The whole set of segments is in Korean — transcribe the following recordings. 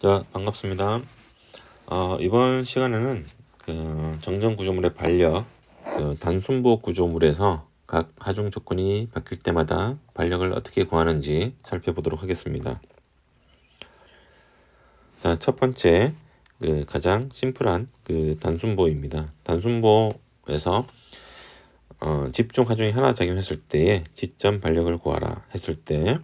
자, 반갑습니다. 이번 시간에는 정전 구조물의 반력, 단순보 구조물에서 각 하중 조건이 바뀔 때마다 반력을 어떻게 구하는지 살펴보도록 하겠습니다. 자, 첫 번째, 가장 심플한 단순보입니다. 단순보에서 집중 하중이 하나 작용했을 때에 지점 반력을 구하라 했을 때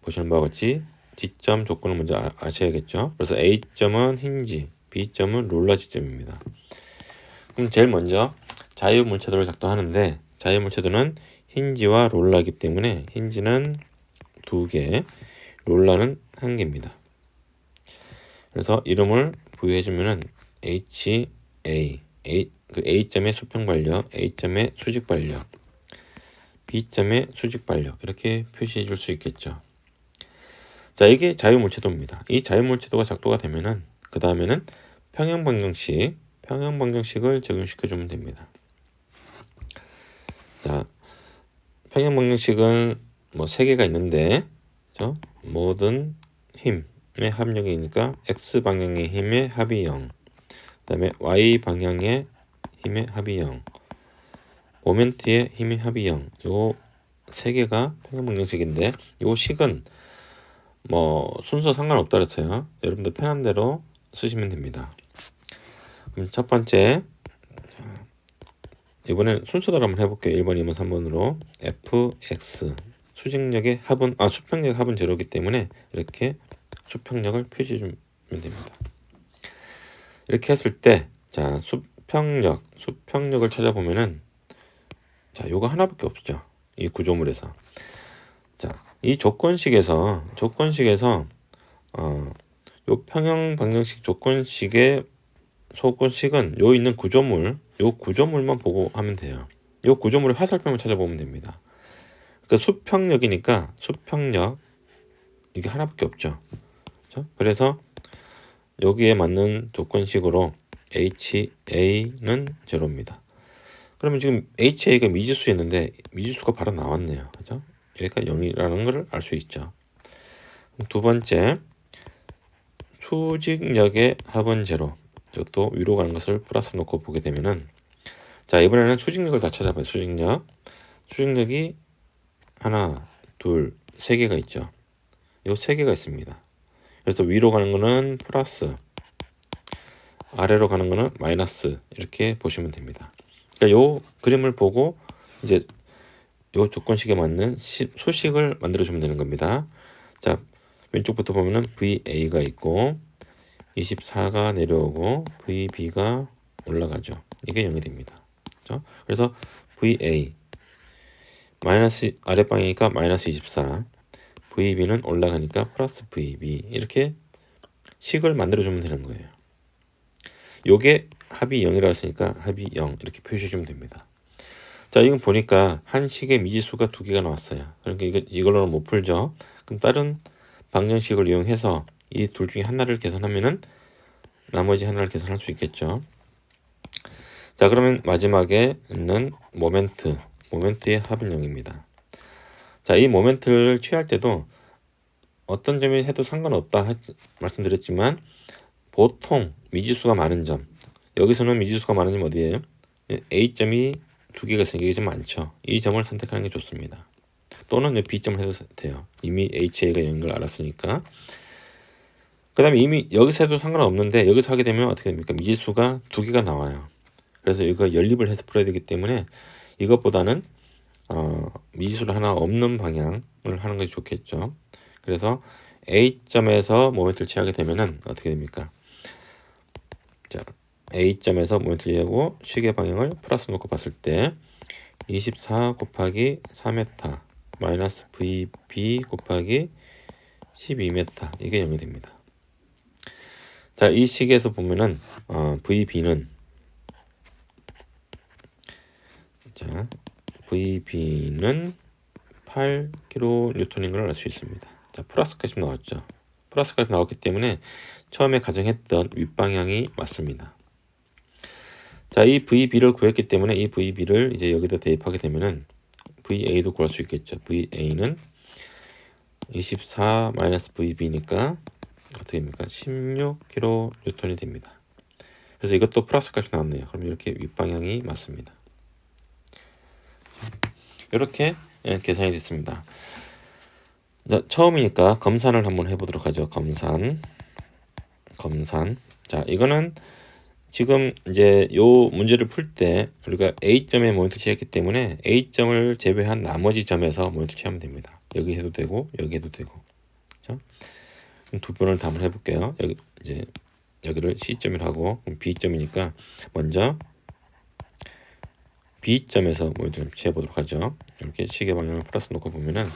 보시는 바와 같이 지점 조건을 먼저 아셔야겠죠. 그래서 A점은 힌지, B점은 롤러 지점입니다. 그럼 제일 먼저 자유물체도를 작동하는데 자유물체도는 힌지와 롤러이기 때문에 힌지는 2개, 롤러는 1개입니다. 그래서 이름을 부여해주면은 HA, A점의 수평반력, A점의 수직반력, B점의 수직반력 이렇게 표시해 줄 수 있겠죠. 자, 이게 자유물체도입니다. 이 자유물체도가 작동가 되면은 그 다음에는 평형방정식을 적용시켜 주면 됩니다. 자, 평형방정식은 뭐 3개가 있는데, 그렇죠? 모든 힘의 합력이니까 x 방향의 힘의 합이 0, 그다음에 y 방향의 힘의 합이 0, 모멘트의 힘의 합이 0. 요 3개가 평형방정식인데, 요 식은 뭐 순서 상관없다 그랬어요. 여러분들 편한 대로 쓰시면 됩니다. 그럼 첫 번째, 이번엔 순서대로 한번 해볼게요. 1번, 2번, 3번으로 fx 수직력의 합은 수평력 합은 제로이기 때문에 이렇게 수평력을 표시해 주면 됩니다. 이렇게 했을 때 자, 수평력을 찾아보면은 자, 요거 하나밖에 없죠. 이 구조물에서. 자, 이 조건식에서 요 평형 방정식 조건식의 소건식은 요 있는 요 구조물만 보고 하면 돼요. 요 구조물의 화살표만 찾아보면 됩니다. 그러니까 수평력이니까 수평력 이게 하나밖에 없죠. 그렇죠? 그래서 여기에 맞는 조건식으로 HA는 제로입니다. 그러면 지금 HA가 미지수였는데 미지수가 바로 나왔네요. 그죠? 여기가 0이라는 걸 알 수 있죠. 두 번째, 수직력의 합은 제로. 이것도 위로 가는 것을 플러스 놓고 보게 되면은 자, 이번에는 수직력을 다 찾아봐요. 수직력이 하나, 둘, 3개가 있죠. 요 3개가 있습니다. 그래서 위로 가는 거는 플러스, 아래로 가는 거는 마이너스 이렇게 보시면 됩니다. 그러니까 요 그림을 보고 이제 요 조건식에 맞는 수식을 만들어 주면 되는 겁니다. 자, 왼쪽부터 보면은 VA가 있고 24가 내려오고 VB가 올라가죠. 이게 0이 됩니다. 그렇죠? 그래서 VA 마이너스 아랫방이니까 마이너스 24, VB는 올라가니까 플러스 VB 이렇게 식을 만들어 주면 되는 거예요. 요게 합이 0이라고 했으니까 합이 0 이렇게 표시해 주면 됩니다. 자, 이건 보니까 한 식의 미지수가 2개가 나왔어요. 그러니까 이걸로는 못 풀죠. 그럼 다른 방정식을 이용해서 이 둘 중에 하나를 계산하면은 나머지 하나를 계산할 수 있겠죠. 자, 그러면 마지막에 있는 모멘트의 합은 0입니다. 자, 이 모멘트를 취할 때도 어떤 점에 해도 상관없다 말씀드렸지만 보통 미지수가 많은 점, 여기서는 미지수가 많은 점 어디예요? A점이 2개가 있으니까 이게 좀 많죠. 이 점을 선택하는 게 좋습니다. 또는 B점을 해도 돼요. 이미 HA가 0인 걸 알았으니까. 그 다음에 이미 여기서 해도 상관없는데 여기서 하게 되면 어떻게 됩니까? 미지수가 2개가 나와요. 그래서 이거 연립을 해서 풀어야 되기 때문에 이것보다는 미지수를 하나 없는 방향을 하는 것이 좋겠죠. 그래서 A점에서 모멘트를 취하게 되면은 어떻게 됩니까? 자, A점에서 모멘트를 취하고 식의 방향을 플러스 놓고 봤을 때 24 곱하기 4m 마이너스 VB 곱하기 12m 이게 0이 됩니다. 자, 이 식에서 보면은 VB는 8kN인 걸 알 수 있습니다. 자, 플러스까지 나왔죠. 플러스까지 나왔기 때문에 처음에 가정했던 윗방향이 맞습니다. 자, 이 VB를 구했기 때문에 이 VB를 이제 여기다 대입하게 되면은 VA도 구할 수 있겠죠. VA는 24 마이너스 VB니까 어떻게 됩니까? 16kN이 됩니다. 그래서 이것도 플러스 값이 나왔네요. 그럼 이렇게 윗방향이 맞습니다. 이렇게 계산이 됐습니다. 자, 처음이니까 검산을 한번 해보도록 하죠. 검산. 자, 이거는 지금 이제 요 문제를 풀 때 우리가 A점에 모멘트 취했기 때문에 A점을 제외한 나머지 점에서 모멘트 취하면 됩니다. 여기 해도 되고 여기 해도 되고. 그렇죠? 두 번을 다 한번 해볼게요. 여기 이제 여기를 C점이라고 하고 B점이니까 먼저 B점에서 모멘트를 취해보도록 하죠. 이렇게 시계 방향을 플러스 놓고 보면은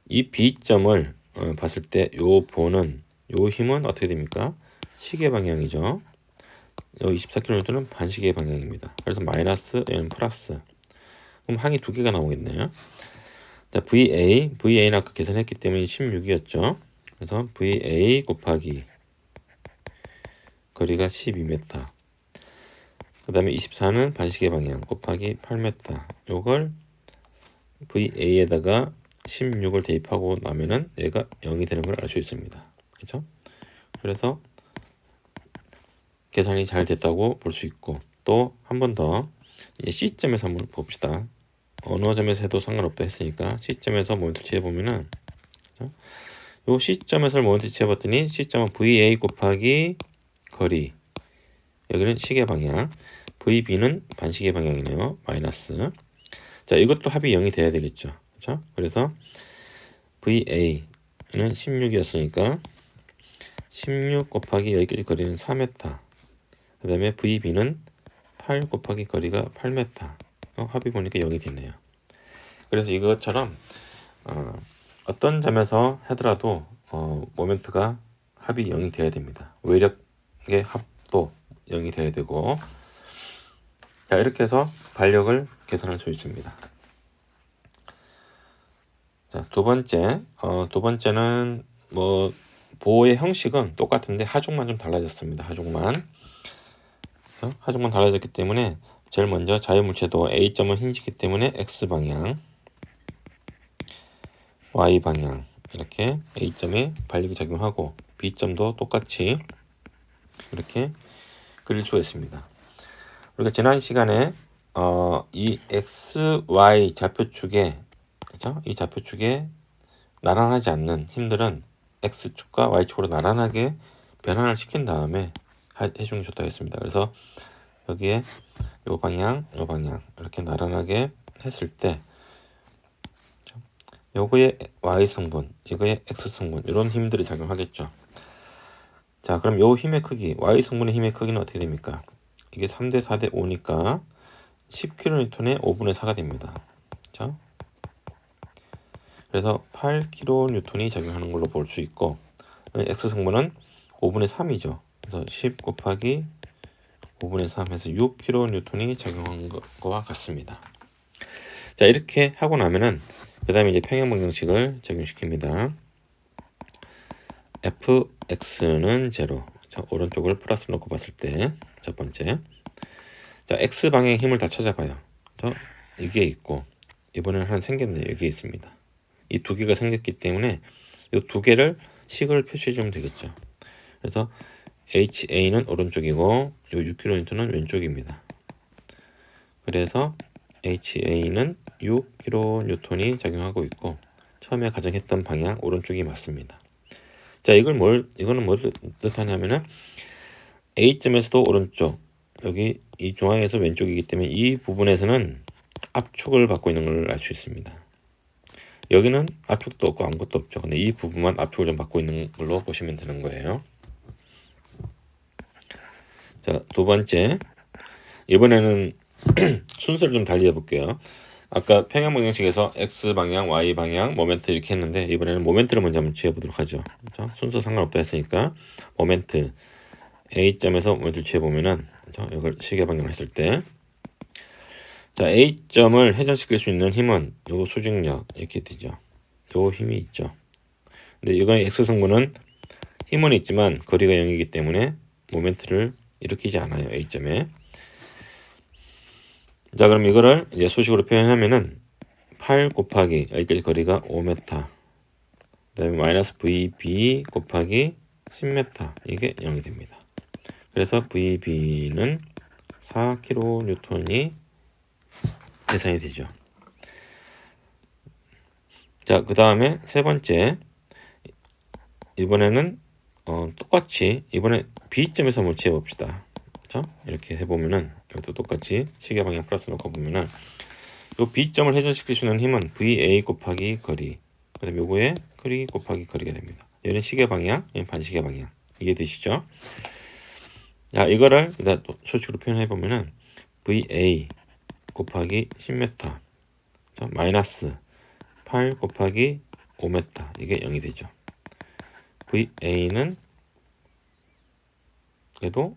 이 B점을 봤을 때 요 보는 요 힘은 어떻게 됩니까? 시계 방향이죠. 요 24kN는 반시계 방향입니다. 그래서 마이너스 얘는 플러스. 그럼 항이 두 개가 나오겠네요. 자, VA는 아까 계산했기 때문에 16이었죠. 그래서 VA 곱하기 거리가 12m. 그 다음에 24는 반시계 방향 곱하기 8m. 요걸 VA에다가 16을 대입하고 나면은 얘가 0이 되는 걸 알 수 있습니다. 그렇죠? 그래서 계산이 잘 됐다고 볼 수 있고, 또 한 번 더 C점에서 한번 봅시다. 어느 점에서 해도 상관없다 했으니까 C점에서 모멘트 취해보면은, 그렇죠? 요 C점에서 모멘트 취해봤더니 C점은 VA 곱하기 거리, 여기는 시계 방향, VB는 반시계 방향이네요. 마이너스. 자, 이것도 합이 0이 돼야 되겠죠. 그렇죠? 그래서 VA는 16이었으니까 16 곱하기 여기까지 거리는 4m. 그 다음에 VB는 8 곱하기 거리가 8m. 합이 보니까 0이 되네요. 그래서 이것처럼 어떤 점에서 하더라도 모멘트가 합이 0이 되어야 됩니다. 외력의 합도 0이 되어야 되고, 자, 이렇게 해서 반력을 계산할 수 있습니다. 자, 두 번째는 뭐 보호의 형식은 똑같은데 하중만 좀 달라졌습니다. 하중만 달라졌기 때문에 제일 먼저 자유물체도 A점은 흰지기 때문에 X방향, Y방향 이렇게 A점에 반력이 작용하고 B점도 똑같이 이렇게 그릴 수가 있습니다. 우리가 지난 시간에 이 X, Y 좌표축에, 그렇죠? 이 좌표축에 나란하지 않는 힘들은 X축과 Y축으로 나란하게 변환을 시킨 다음에 해주는 게 좋다고 했습니다. 그래서 여기에 요 방향 이렇게 나란하게 했을 때 요거의 Y승분, 이거의 X승분 이런 힘들이 작용하겠죠. 자, 그럼 요 힘의 크기, Y승분의 힘의 크기는 어떻게 됩니까? 이게 3대 4대 5니까 10kN의 5분의 4가 됩니다. 그렇죠? 그래서 8kN이 작용하는 걸로 볼 수 있고, X승분은 5분의 3이죠. 그래서 10 곱하기 5분의 3 해서 6kN이 작용한 것과 같습니다. 자, 이렇게 하고 나면은 그 다음에 이제 평행방정식을 적용시킵니다. fx는 0. 자, 오른쪽을 플러스 놓고 봤을 때 첫 번째. 자, x방향의 힘을 다 찾아봐요. 이게 있고 이번에는 하나 생겼네요. 여기 있습니다. 이 두 개가 생겼기 때문에 이 두 개를 식을 표시해 주면 되겠죠. 그래서 HA는 오른쪽이고 요 6kN는 왼쪽입니다. 그래서 HA는 6kN이 작용하고 있고 처음에 가정했던 방향 오른쪽이 맞습니다. 자, 이거는 뭘 뜻하냐면은 A점에서도 오른쪽, 여기 이 중앙에서 왼쪽이기 때문에 이 부분에서는 압축을 받고 있는 걸 알 수 있습니다. 여기는 압축도 없고 아무것도 없죠. 근데 이 부분만 압축을 좀 받고 있는 걸로 보시면 되는 거예요. 자, 두 번째. 이번에는 순서를 좀 달리 해볼게요. 아까 평행방정식에서 X방향, Y방향, 모멘트 이렇게 했는데 이번에는 모멘트를 먼저 한번 취해보도록 하죠. 그렇죠? 순서 상관없다 했으니까 모멘트 A점에서 모멘트를 취해보면은, 그렇죠? 이걸 시계방향을 했을 때, 자, A점을 회전시킬 수 있는 힘은 요 수직력 이렇게 되죠. 요 힘이 있죠. 근데 이건 X승분은 힘은 있지만 거리가 0이기 때문에 모멘트를 일으키지 않아요. A점에. 자, 그럼 이거를 이제 수식으로 표현하면은 8 곱하기 여기까지 거리가 5m 그다음에 마이너스 VB 곱하기 10m 이게 0이 됩니다. 그래서 VB는 4kN이 계산이 되죠. 자, 그 다음에 세 번째, 이번에는 똑같이 이번에 B점에서 한번 취해 봅시다. 그렇죠? 이렇게 해보면은 이것도 똑같이 시계 방향 플러스 놓고 보면은 이 B점을 회전시킬 수 있는 힘은 VA 곱하기 거리, 그 다음에 요거에 거리 곱하기 거리가 됩니다. 얘는 시계 방향, 얘는 반시계 방향. 이해되시죠? 자, 이거를 일단 수식으로 표현해 보면은 VA 곱하기 10m 마이너스 8 곱하기 5m 이게 0이 되죠. VA는 그래도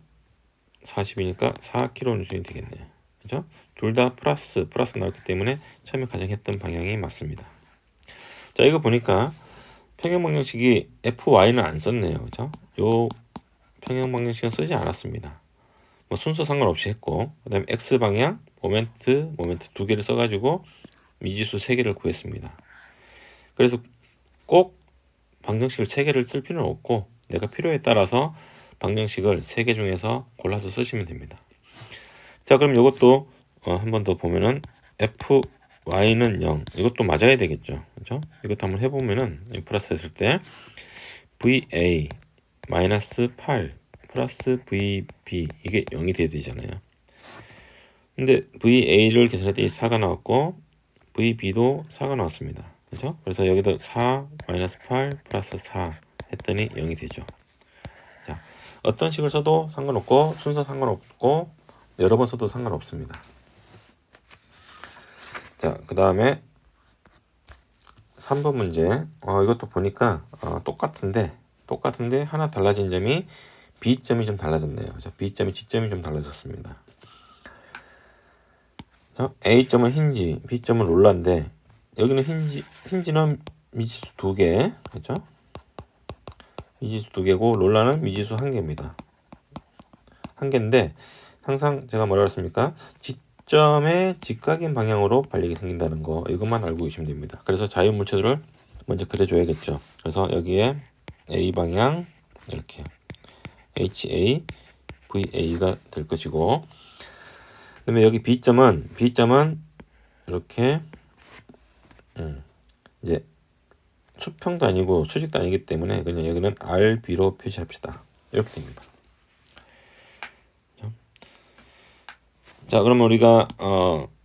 40이니까 4kN이 되겠네요. 그죠? 둘 다 플러스 나왔기 때문에 처음에 가정했던 방향이 맞습니다. 자, 이거 보니까 평형방정식이 FY는 안 썼네요. 그죠? 요 평형방정식은 쓰지 않았습니다. 뭐 순서 상관없이 했고, 그 다음에 X방향, 모멘트 두 개를 써가지고 미지수 3개를 구했습니다. 그래서 꼭 방정식을 3개를 쓸 필요는 없고 내가 필요에 따라서 방정식을 3개 중에서 골라서 쓰시면 됩니다. 자, 그럼 이것도 한 번 더 보면은 FY는 0 이것도 맞아야 되겠죠. 그렇죠? 이것도 한번 해보면은 플러스 했을 때 VA 마이너스 8 플러스 VB 이게 0이 돼야 되잖아요. 근데 VA를 계산했더니 4가 나왔고 VB도 4가 나왔습니다. 그렇죠? 그래서 여기도 4 마이너스 8 플러스 4 했더니 0이 되죠. 자, 어떤 식을 써도 상관없고 순서 상관없고 여러 번 써도 상관없습니다. 자, 그 다음에 3번 문제. 이것도 보니까 똑같은데 하나 달라진 점이 B점이 좀 달라졌네요. 자, B점이 G점이 좀 달라졌습니다. 자, A점은 힌지, B점은 롤러인데 여기는 힌지는 미지수 2개, 그렇죠? 미지수 2개고 롤러는 미지수 1개입니다. 1개인데 항상 제가 뭐라고 했습니까? G점의 직각인 방향으로 발력이 생긴다는 거 이것만 알고 계시면 됩니다. 그래서 자유물체들을 먼저 그려줘야겠죠. 그래서 여기에 A 방향 이렇게 HA, VA가 될 것이고 그다음에 여기 B점은 이렇게 이제 수평도 아니고 수직도 아니기 때문에 그냥 여기는 RB로 표시합시다. 이렇게 됩니다. 자, 그러면 우리가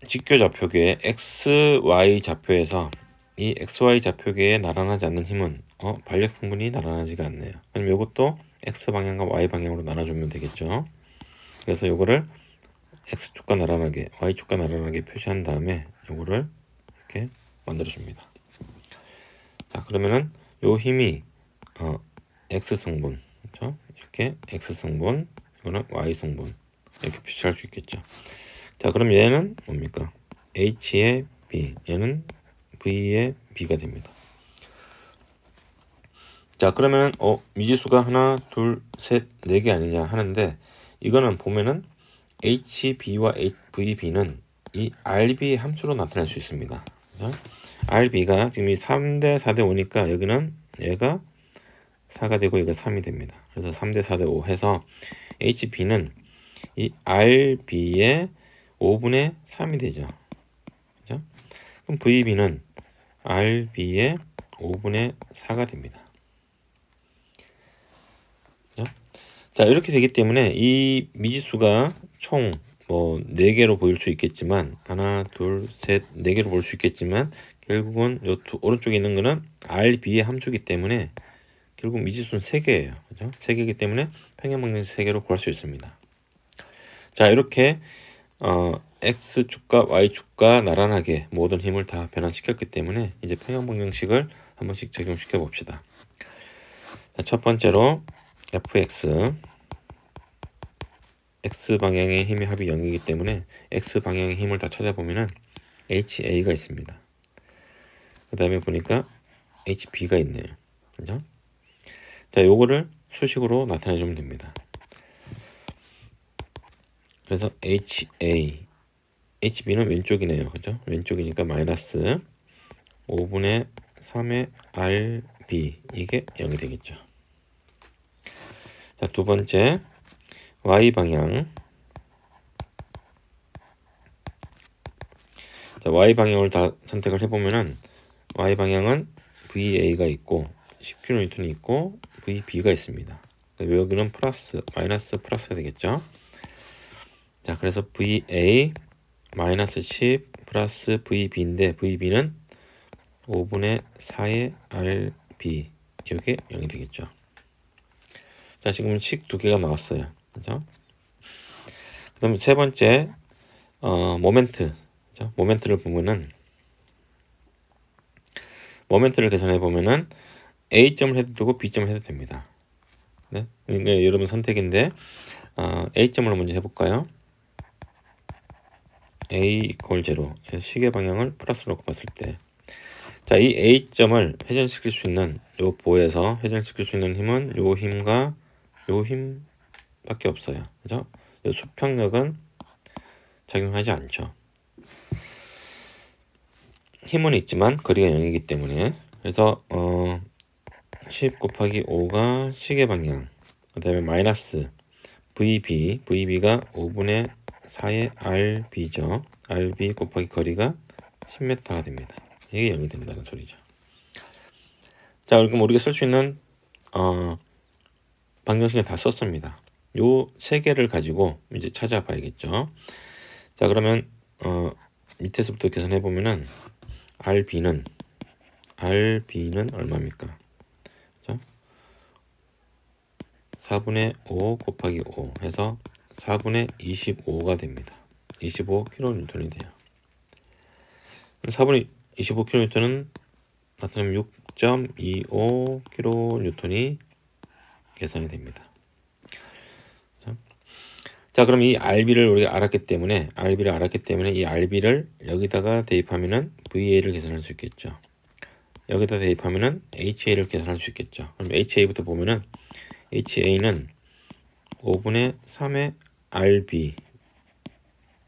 직교 좌표계 XY 좌표에서 이 XY 좌표계에 나란하지 않는 힘은 반력 성분이 나란하지가 않네요. 그럼 이것도 X 방향과 Y 방향으로 나눠주면 되겠죠. 그래서 이거를 X축과 나란하게 Y축과 나란하게 표시한 다음에 이거를 이렇게 만들어줍니다. 자, 그러면은 요 힘이 X 성분, 그렇죠? 이렇게 X 성분, 이거는 Y 성분 이렇게 표시할 수 있겠죠. 자, 그럼 얘는 뭡니까? H의 B, 얘는 V의 B가 됩니다. 자, 그러면은 미지수가 하나, 둘, 셋, 4개 아니냐 하는데 이거는 보면은 HB와 VB는 이 RB의 함수로 나타낼 수 있습니다. 그렇죠? RB가 지금 이 3대 4대 5니까 여기는 얘가 4가 되고 얘가 3이 됩니다. 그래서 3대 4대 5 해서 HB는 이 RB의 5분의 3이 되죠. 그죠? 그럼 VB는 RB의 5분의 4가 됩니다. 그죠? 자, 이렇게 되기 때문에 이 미지수가 총 뭐 4개로 보일 수 있겠지만 하나, 둘, 셋, 4개로 볼 수 있겠지만 결국은 요 오른쪽에 있는 거는 RB의 함수이기 때문에 결국 미지수는 3개예요. 그죠? 3개이기 때문에 평형방정식 3개로 구할 수 있습니다. 자, 이렇게 X축과 Y축과 나란하게 모든 힘을 다 변환시켰기 때문에 이제 평형방정식을 한 번씩 적용시켜 봅시다. 자, 첫 번째로 fx X방향의 힘의 합이 0이기 때문에 X방향의 힘을 다 찾아보면은 HA가 있습니다. 그 다음에 보니까 HB가 있네요. 그죠? 자, 요거를 수식으로 나타내주면 됩니다. 그래서 HB는 왼쪽이네요. 그죠? 왼쪽이니까 마이너스 5분의 3의 B 이게 0이 되겠죠. 자, 두 번째 Y 방향. 자, Y 방향을 다 선택을 해보면은 Y 방향은 VA가 있고 10kN 이 있고 VB가 있습니다. 여기는 플러스, 마이너스, 플러스가 되겠죠. 자, 그래서 VA 마이너스 10 플러스 VB인데 VB는 5분의 4의 RB 이게 0이 되겠죠. 자, 지금 식 두 개가 나왔어요. 그죠? 그 다음에 세 번째 모멘트. 그죠? 모멘트를 보면은 모멘트를 계산해 보면은 A점을 해도 되고 B점을 해도 됩니다. 네? 그러니까 여러분 선택인데 A점을 먼저 해볼까요? A 이퀄 제로 시계 방향을 플러스로 놓고 봤을 때 자, 이 A점을 회전시킬 수 있는 요 보에서 회전시킬 수 있는 힘은 요 힘과 요 힘밖에 없어요. 그죠? 요 수평력은 작용하지 않죠. 힘은 있지만 거리가 0이기 때문에 그래서 10 곱하기 5가 시계 방향 그 다음에 마이너스 VB가 5분의 4의 RB죠. RB 곱하기 거리가 10m가 됩니다. 이게 0이 된다는 소리죠. 자, 그럼 우리가 쓸 수 있는 방정식을 다 썼습니다. 요 세 개를 가지고 이제 찾아봐야겠죠. 자, 그러면 밑에서부터 계산해 보면은 RB는 얼마입니까? 그죠? 4분의 5 곱하기 5 해서 4분의 25가 됩니다. 25kN이 돼요. 4분의 25kN은 나타나면 6.25kN이 계산이 됩니다. 자, 그럼 이 RB를 우리가 알았기 때문에 이 RB를 여기다가 대입하면은 VA를 계산할 수 있겠죠. 여기다 대입하면은 HA를 계산할 수 있겠죠. 그럼 HA부터 보면은 HA는 5분의 3의 RB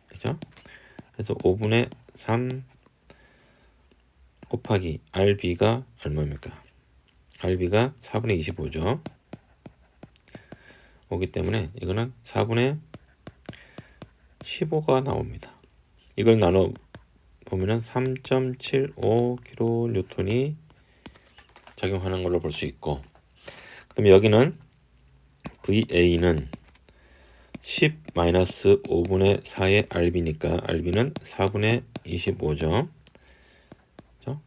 그죠? 그래서 5분의 3 곱하기 RB가 얼마입니까? RB가 4분의 25죠. 오기 때문에 이거는 4분의 15가 나옵니다. 이걸 나눠 보면은 3.75kN이 작용하는 걸로 볼 수 있고, 그럼 여기는 VA는 10-5분의 4의 RB니까 RB는 4분의 25죠.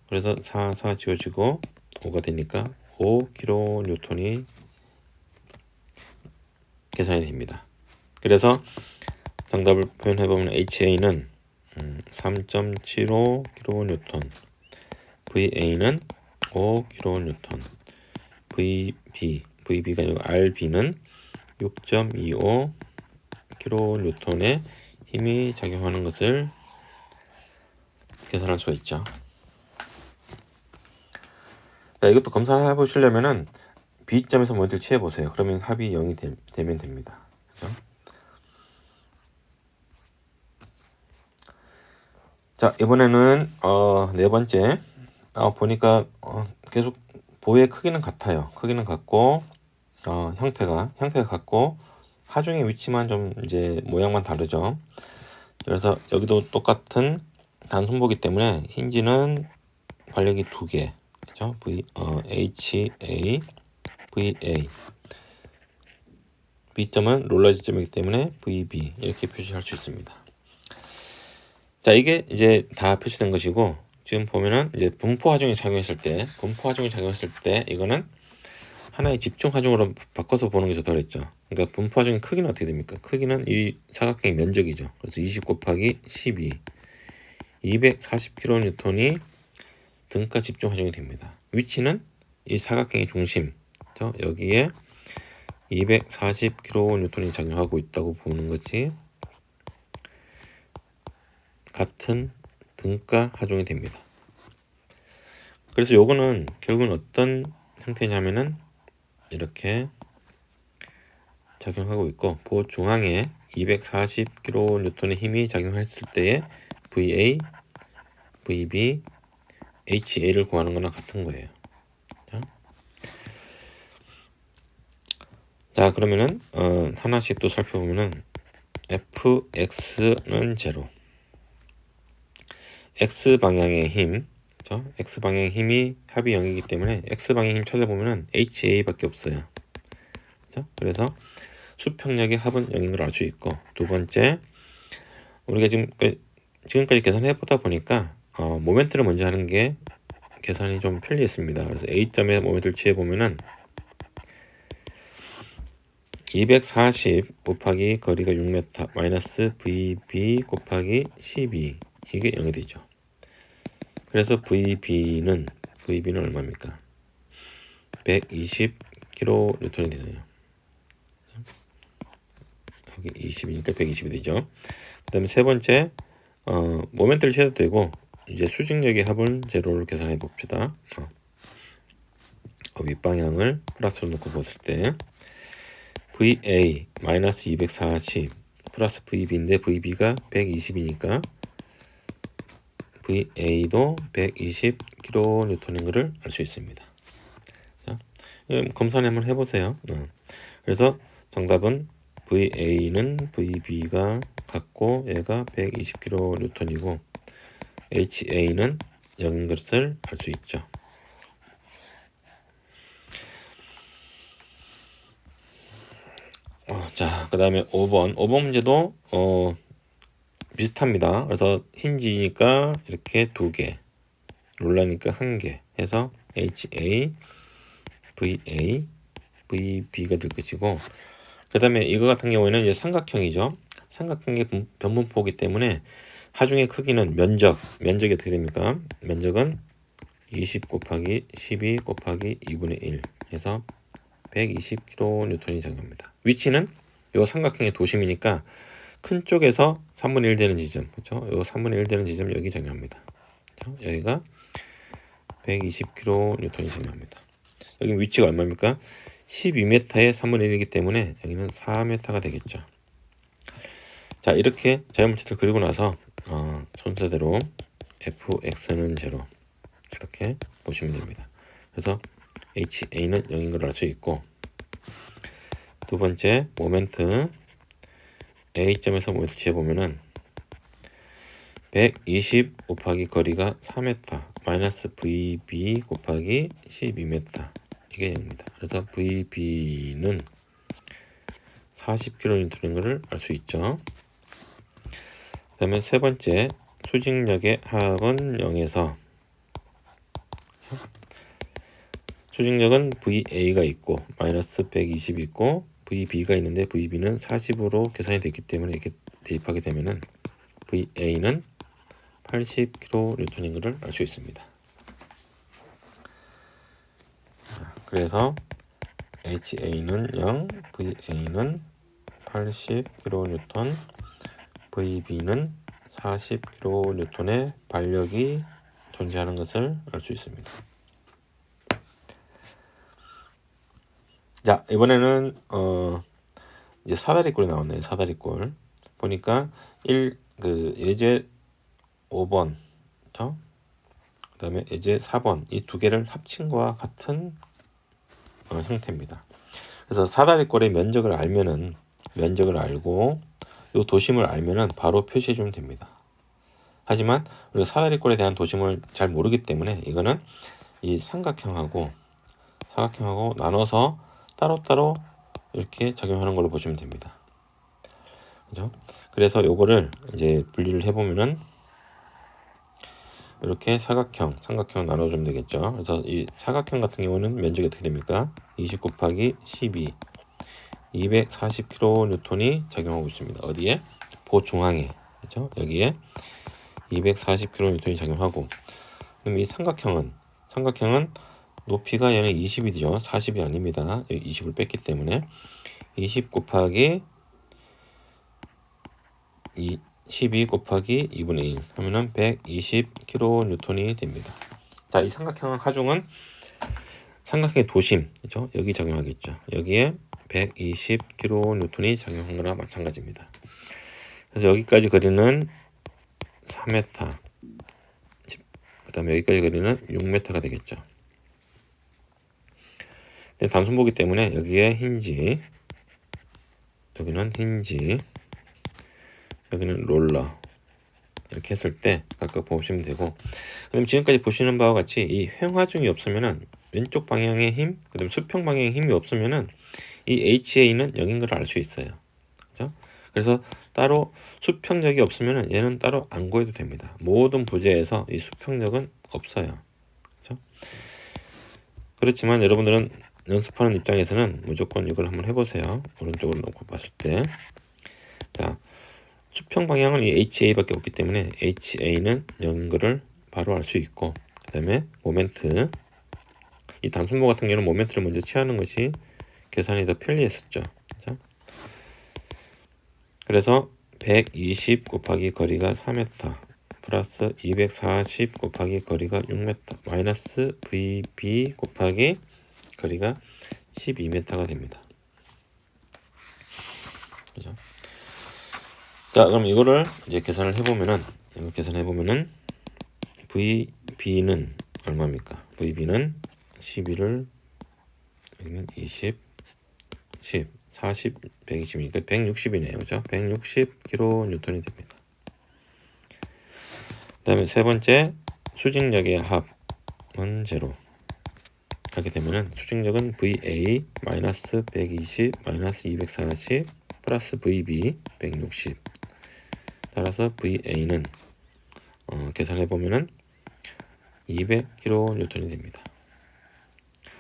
그래서 4 지워지고 5가 되니까 5kN이 계산이 됩니다. 그래서 정답을 표현해보면 HA는 3.75kN, VA는 5kN, VB가 아니고 RB는 6.25kN의 힘이 작용하는 것을 계산할 수가 있죠. 자, 이것도 검사를 해보시려면은 B점에서 모멘트를 취해보세요. 그러면 합이 0이 되면 됩니다. 그죠? 자, 이번에는 네 번째 보니까 계속 보의 크기는 같아요. 크기는 같고 형태가 같고 하중의 위치만 좀 이제 모양만 다르죠. 그래서 여기도 똑같은 단손보기 때문에 힌지는 관력이 두 개, 그죠? HA, VA. B점은 롤러 지점이기 때문에 VB 이렇게 표시할 수 있습니다. 자, 이게 이제 다 표시된 것이고, 지금 보면은 이제 분포 하중이 작용했을 때 이거는 하나의 집중 하중으로 바꿔서 보는 게 좋다고 그랬죠. 그러니까 분포 하중의 크기는 어떻게 됩니까? 크기는 이 사각형의 면적이죠. 그래서 20 곱하기 12 240kN이 등가 집중 하중이 됩니다. 위치는 이 사각형의 중심, 여기에 240kN이 작용하고 있다고 보는 것이 같은 등가 하중이 됩니다. 그래서 요거는 결국은 어떤 형태냐면은 이렇게 작용하고 있고, 보 중앙에 240kN의 힘이 작용했을 때의 VA, VB, HA를 구하는 거나 같은 거예요. 자, 그러면은 하나씩 또 살펴보면은 fx는 제로. x 방향의 힘, 그렇죠? x 방향의 힘이 합이 0이기 때문에 x 방향의 힘 찾아보면은 ha밖에 없어요. 그렇죠? 그래서 수평력의 합은 0인 걸 알 수 있고, 두 번째, 우리가 지금까지 계산해 보다 보니까 모멘트를 먼저 하는 게 계산이 좀 편리했습니다. 그래서 A점에 모멘트를 취해 보면은 240 곱하기 거리가 6m 마이너스 VB 곱하기 12 이게 0이 되죠. 그래서 VB는 얼마입니까? 120kN이 되네요. 여기 20이니까 120이 되죠. 그 다음에 세 번째 모멘트를 취해도 되고 이제 수직력의 합은 제로를 계산해 봅시다. 윗방향을 플러스로 놓고 봤을 때 VA 마이너스 240 플러스 VB인데 VB가 120이니까 VA도 120kN인 것을 알 수 있습니다. 자, 검사를 한번 해보세요. 그래서 정답은 VA는 VB가 같고 얘가 120kN이고 HA는 0인 것을 알 수 있죠. 자, 그 다음에 5번 문제도 비슷합니다. 그래서 힌지니까 이렇게 2개, 롤러니까 1개 해서 HA, VA, VB가 될 것이고, 그 다음에 이거 같은 경우에는 이제 삼각형이죠. 삼각형의 변분포이기 때문에 하중의 크기는 면적이 어떻게 됩니까? 면적은 20 곱하기 12 곱하기 2분의 1 해서 120kN이 작용합니다. 위치는 이 삼각형의 도심이니까 큰 쪽에서 3분의 1 되는 지점, 그렇죠? 요 3분의 1 되는 지점 여기 작용합니다. 그렇죠? 여기가 120kN이 작용합니다. 여기 위치가 얼마입니까? 12m의 3분의 1이기 때문에 여기는 4m가 되겠죠. 자, 이렇게 자연물체를 그리고 나서 순서대로 fx는 제로 이렇게 보시면 됩니다. 그래서 HA는 0인 걸 알 수 있고, 두 번째 모멘트 A점에서 모멘트 취해보면은 120 곱하기 거리가 4m 마이너스 VB 곱하기 12m 이게 0입니다. 그래서 VB는 40kN인 것을 알 수 있죠. 그 다음에 세 번째 수직력의 합은 0에서 수직력은 VA가 있고 마이너스 120 있고 VB가 있는데 VB는 40으로 계산이 됐기 때문에 이렇게 대입하게 되면은 VA는 80kN인 것을 알 수 있습니다. 그래서 HA는 0, VA는 80kN, VB는 40kN의 반력이 존재하는 것을 알 수 있습니다. 자, 이번에는 이제 사다리꼴이 나왔네요. 사다리꼴 보니까 예제 5번, 그 다음에 예제 4번 이 두 개를 합친 거와 같은 형태입니다. 그래서 사다리꼴의 면적을 알고 이 도심을 알면은 바로 표시해 주면 됩니다. 하지만 우리가 사다리꼴에 대한 도심을 잘 모르기 때문에 이거는 이 삼각형하고 나눠서 따로따로 이렇게 작용하는 걸로 보시면 됩니다. 그죠? 그래서 요거를 이제 분리를 해보면은 이렇게 삼각형 나눠주면 되겠죠. 그래서 이 사각형 같은 경우는 면적이 어떻게 됩니까? 20 곱하기 12 240kN이 작용하고 있습니다. 어디에? 보중앙에, 그렇죠? 여기에 240kN이 작용하고, 그럼 이 삼각형은 높이가 얘는 20이죠. 40이 아닙니다. 20을 뺐기 때문에 20 곱하기 12 곱하기 2분의 1 하면은 120kN이 됩니다. 자, 이 삼각형은 하중은 삼각형의 도심, 그렇죠? 여기 작용하겠죠. 여기에 120kN이 작용한 거나 마찬가지입니다. 그래서 여기까지 거리는 4m, 그 다음에 여기까지 거리는 6m가 되겠죠. 단순보기 때문에 여기에 힌지, 여기는 힌지, 여기는 롤러. 이렇게 했을 때 각각 보시면 되고, 그럼 지금까지 보시는 바와 같이 이 횡화중이 없으면은 왼쪽 방향의 힘, 그다음 수평 방향의 힘이 없으면은 이 HA는 0인 걸 알 수 있어요. 그죠? 그래서 따로 수평력이 없으면은 얘는 따로 안 구해도 됩니다. 모든 부재에서 이 수평력은 없어요. 그죠? 그렇지만 여러분들은 연습하는 입장에서는 무조건 이걸 한번 해보세요. 오른쪽으로 놓고 봤을 때. 자, 수평 방향은 이 HA밖에 없기 때문에 HA는 0인 거를 바로 알 수 있고, 그 다음에 모멘트, 이 단순모 같은 경우는 모멘트를 먼저 취하는 것이 계산이 더 편리했었죠. 그죠? 그래서 120 곱하기 거리가 4m 플러스 240 곱하기 거리가 6m 마이너스 VB 곱하기 거리가 12m가 됩니다. 그죠? 자, 그럼 이거를 이제 계산을 해보면은, 이거 계산해보면은 VB는 얼마입니까? VB는 12를 여기는 20, 10, 40, 120이니까 160이네요. 그죠? 160kN이 됩니다. 그 다음에 세 번째, 수직력의 합은 제로. 하게 되면은 수직력은 VA 마이너스 120 마이너스 240 플러스 VB 160. 따라서 VA는 계산해 보면은 200kN이 됩니다.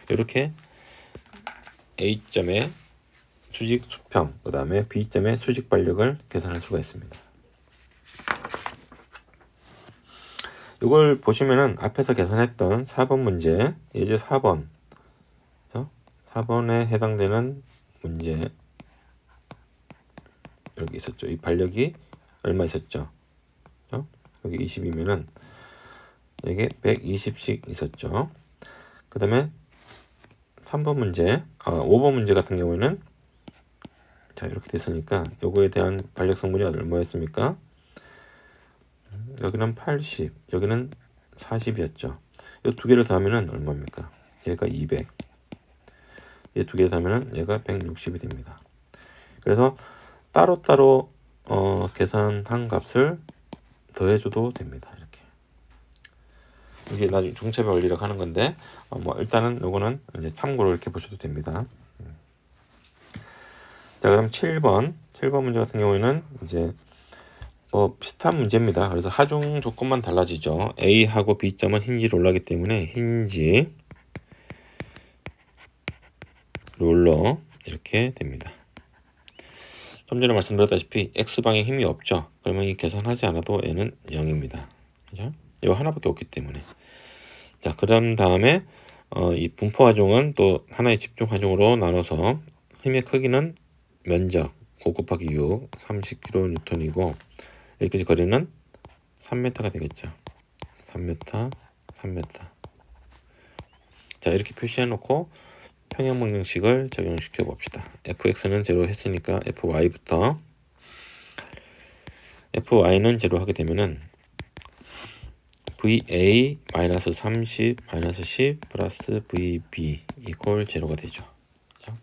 이렇게 A점의 수직 수평, 그 다음에 B점의 수직 발력을 계산할 수가 있습니다. 이걸 보시면은 앞에서 계산했던 4번 문제, 예제 4번, 4번에 해당되는 문제 여기 있었죠. 이 발력이 얼마 있었죠? 여기 20이면은 이게 120씩 있었죠. 그 다음에 3번 문제, 5번 문제 같은 경우에는 자 이렇게 됐으니까 요거에 대한 발력 성분이 얼마였습니까? 여기는 80, 여기는 40이었죠. 이 두 개를 더하면은 얼마입니까? 얘가 200. 얘 두 개 더하면은 얘가 160이 됩니다. 그래서 따로따로 계산한 값을 더해줘도 됩니다. 이렇게. 이게 나중에 중첩의 원리라고 하는 건데, 뭐 일단은 요거는 이제 참고로 이렇게 보셔도 됩니다. 자, 그럼 7번 문제 같은 경우에는 이제 비슷한 문제입니다. 그래서 하중 조건만 달라지죠. A하고 B점은 힌지 롤러이기 때문에 힌지 롤러 이렇게 됩니다. 좀 전에 말씀드렸다시피 X방에 힘이 없죠. 그러면 이 계산하지 않아도 얘는 0입니다. 그죠? 이거 하나밖에 없기 때문에. 자, 그런 다음에 이 분포 하중은 또 하나의 집중 하중으로 나눠서 힘의 크기는 면적 5 곱하기 6 30kN이고 여기까지 거리는 3m가 되겠죠. 3m, 3m. 자, 이렇게 표시해 놓고 평형명령식을 적용시켜 봅시다. fx는 제로 했으니까 fy부터 fy는 제로 하게 되면은 va 마이너스 30 마이너스 10 플러스 vb 이퀄 제로가 되죠. 그렇죠?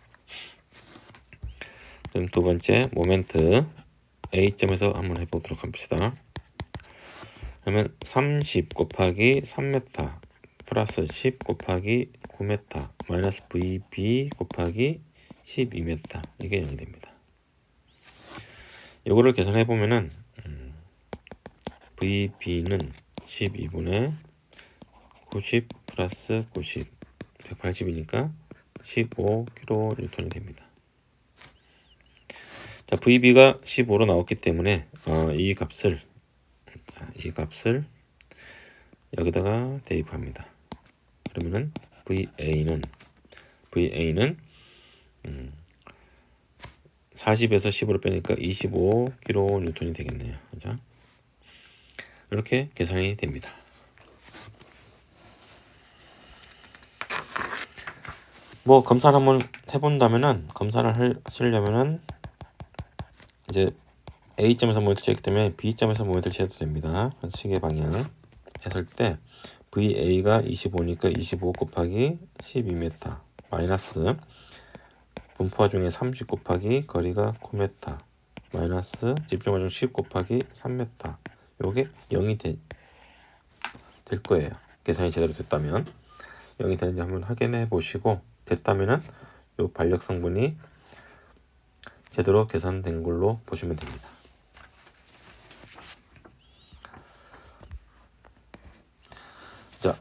그럼 두 번째 모멘트 A점에서 한번 해보도록 합시다. 그러면 30 곱하기 3m 플러스 10 곱하기 9m 마이너스 VB 곱하기 12m 이게 0이 됩니다. 이거를 계산해 보면은 VB는 12분의 90 플러스 90 180이니까 15kN 됩니다. 자, VB가 15로 나왔기 때문에 이 값을 여기다가 대입합니다. 그러면은 VA는 40에서 10으로 빼니까 25kN 되겠네요. 그죠? 이렇게 계산이 됩니다. 뭐 검사를 한번 해본다면은 검사를 하시려면은 이제 A점에서 모멘트를 취했기 때문에 B점에서 모멘트를 취해도 됩니다. 그래서 시계 방향 했을 때 VA가 25니까 25 곱하기 12m 마이너스 분포화 중에 30 곱하기 거리가 9m 마이너스 집중화 중 10 곱하기 3m. 요게 0이 될 거예요. 계산이 제대로 됐다면 0이 되는지 한번 확인해 보시고, 됐다면은 요 반력 성분이 제대로 계산된 걸로 보시면 됩니다. 자,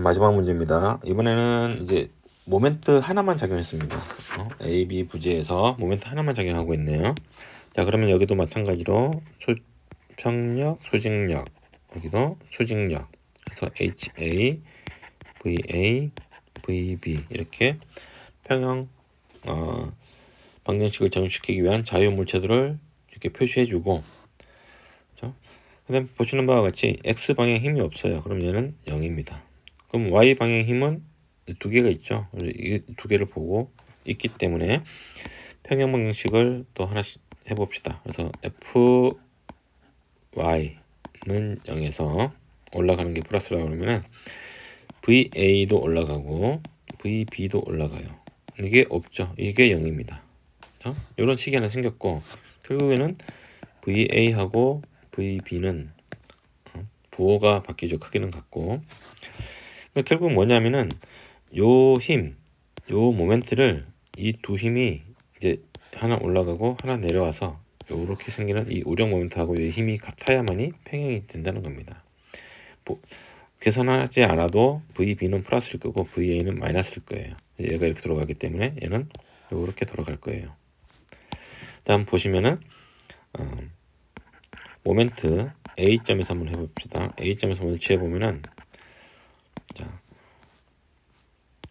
마지막 문제입니다. 이번에는 이제 모멘트 하나만 작용했습니다. A, B 부지에서 모멘트 하나만 작용하고 있네요. 자, 그러면 여기도 마찬가지로 수평력, 수직력, 여기도 수직력, 그래서 HA, VA, VB 이렇게 평형 방정식을 적용시키기 위한 자유물체들을 이렇게 표시해주고, 그렇죠? 그다음 보시는 바와 같이 X 방향 힘이 없어요. 그럼 얘는 0입니다. 그럼 Y 방향 힘은 두 개가 있죠. 이 두 개를 보고 있기 때문에 평형 방정식을 또 하나씩 해봅시다. 그래서 FY는 0에서 올라가는 게 플러스라고 그러면은 VA도 올라가고 VB도 올라가요. 이게 없죠. 이게 0입니다. 이런 식이 하나 생겼고, 결국에는 VA하고 VB는 부호가 바뀌죠. 크기는 같고. 그러니까 결국 뭐냐면은 요 힘, 요 모멘트를 이 두 힘이 이제 하나 올라가고 하나 내려와서 요렇게 생기는 이 우력 모멘트하고 이 힘이 같아야만이 평형이 된다는 겁니다. 계산하지 않아도 VB는 플러스일 거고 VA는 마이너스일 거예요. 얘가 이렇게 돌아가기 때문에 얘는 요렇게 돌아갈 거예요. 다음 보시면은 모멘트 A점에서 한번 해봅시다. A점에서 먼저 취해보면은, 자,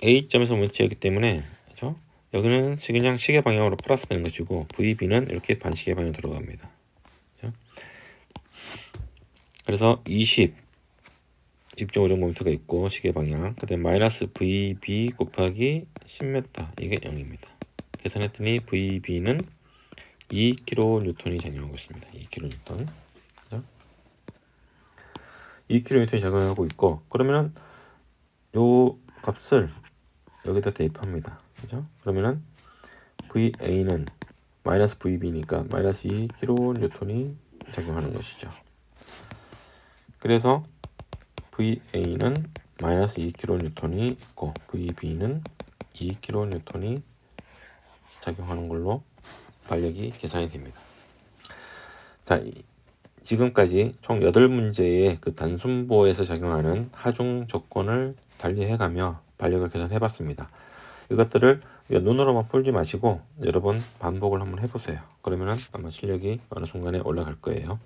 A점에서 먼저 취했기 때문에, 그렇죠? 여기는 그냥 시계 방향으로 플러스 되는 것이고 VB는 이렇게 반시계 방향으로 들어갑니다. 그렇죠? 그래서 20 집중 우력 모멘트가 있고 시계 방향, 그 다음에 마이너스 VB 곱하기 10m, 이게 0입니다. 계산했더니 VB는 2kN이 작용하고 있습니다. 2kN. 2kN이 작용하고 있고, 그러면은 요 값을 여기다 대입합니다. 그죠? 그러면은 VA는 마이너스 VB니까 마이너스 2kN이 작용하는 것이죠. 그래서 VA는 마이너스 2kN이 있고 VB는 2kN이 작용하는 걸로 반력이 계산이 됩니다. 자, 지금까지 총 8문제의 그 단순보에서 작용하는 하중 조건을 달리해가며 반력을 계산해봤습니다. 이것들을 눈으로만 풀지 마시고 여러 번 반복을 한번 해보세요. 그러면은 아마 실력이 어느 순간에 올라갈 거예요.